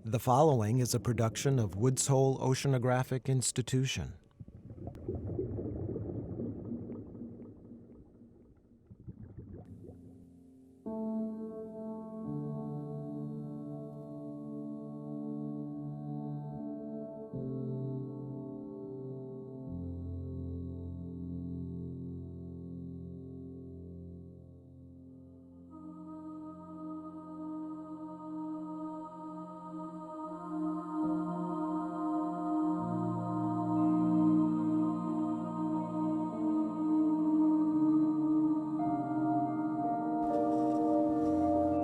The following is a production of Woods Hole Oceanographic Institution.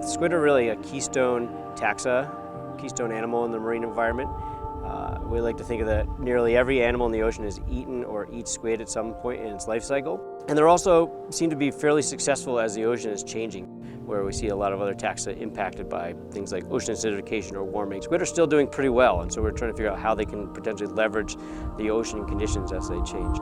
Squid are really a keystone taxa, keystone animal in the marine environment. We like to think of that nearly every animal in the ocean has eaten or eats squid at some point in its life cycle. And they're also seem to be fairly successful as the ocean is changing, where we see a lot of other taxa impacted by things like ocean acidification or warming. Squid are still doing pretty well, and so we're trying to figure out how they can potentially leverage the ocean conditions as they change.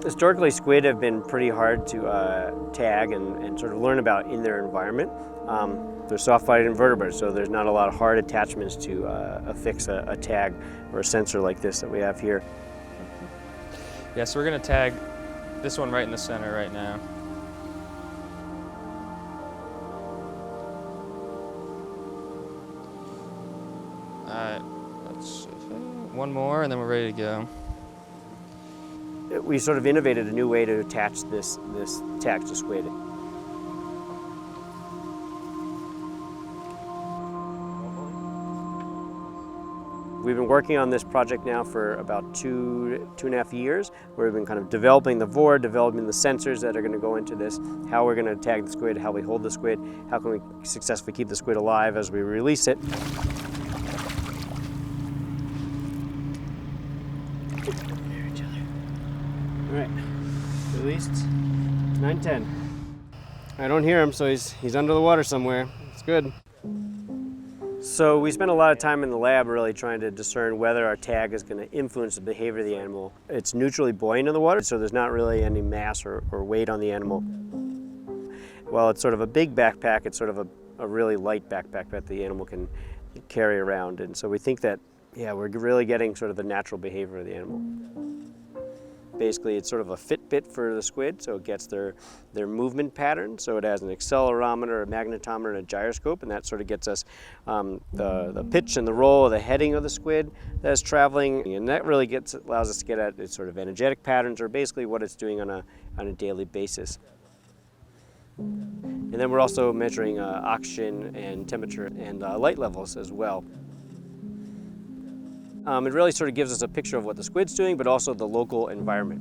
Historically, squid have been pretty hard to tag and sort of learn about in their environment. They're soft-bodied invertebrates, so there's not a lot of hard attachments to affix a tag or a sensor like this that we have here. Yeah, so we're gonna tag this one right in the center right now. All right, let's see. One more and then we're ready to go. We sort of innovated a new way to attach this tag to squid. We've been working on this project now for about two and a half years, where we've been kind of developing the board, developing the sensors that are going to go into this, how we're going to tag the squid, how we hold the squid, how can we successfully keep the squid alive as we release it. All right, released, 9:10. I don't hear him, so he's under the water somewhere. It's good. So we spent a lot of time in the lab really trying to discern whether our tag is going to influence the behavior of the animal. It's neutrally buoyant in the water, so there's not really any mass or weight on the animal. While it's sort of a big backpack, it's sort of a really light backpack that the animal can carry around. And so we think that, yeah, we're really getting sort of the natural behavior of the animal. Basically, it's sort of a Fitbit for the squid, so it gets their movement pattern. So it has an accelerometer, a magnetometer, and a gyroscope, and that sort of gets us the pitch and the roll, the heading of the squid that's traveling, and that really allows us to get at its sort of energetic patterns, or basically what it's doing on a daily basis. And then we're also measuring oxygen and temperature and light levels as well. It really sort of gives us a picture of what the squid's doing, but also the local environment.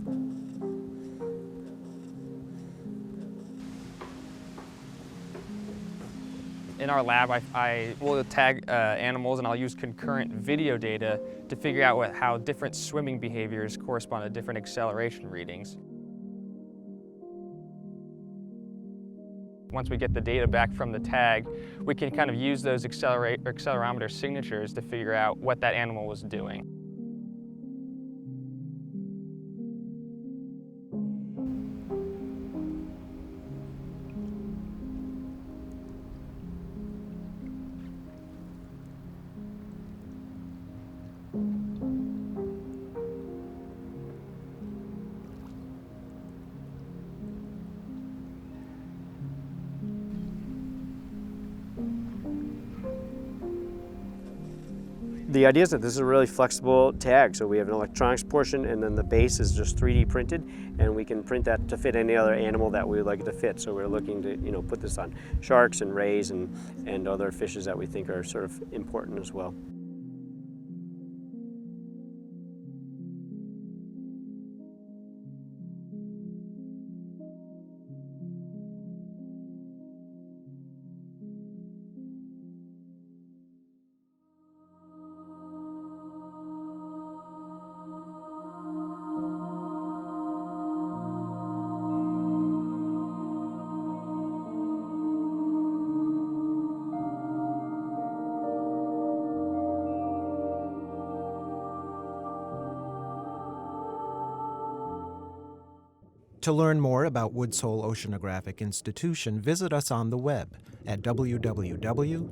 In our lab, I will tag animals and I'll use concurrent video data to figure out how different swimming behaviors correspond to different acceleration readings. Once we get the data back from the tag, we can kind of use those accelerometer signatures to figure out what that animal was doing. The idea is that this is a really flexible tag, so we have an electronics portion and then the base is just 3D printed, and we can print that to fit any other animal that we would like it to fit. So we're looking to put this on sharks and rays and other fishes that we think are sort of important as well. To learn more about Woods Hole Oceanographic Institution, visit us on the web at www.whoi.edu.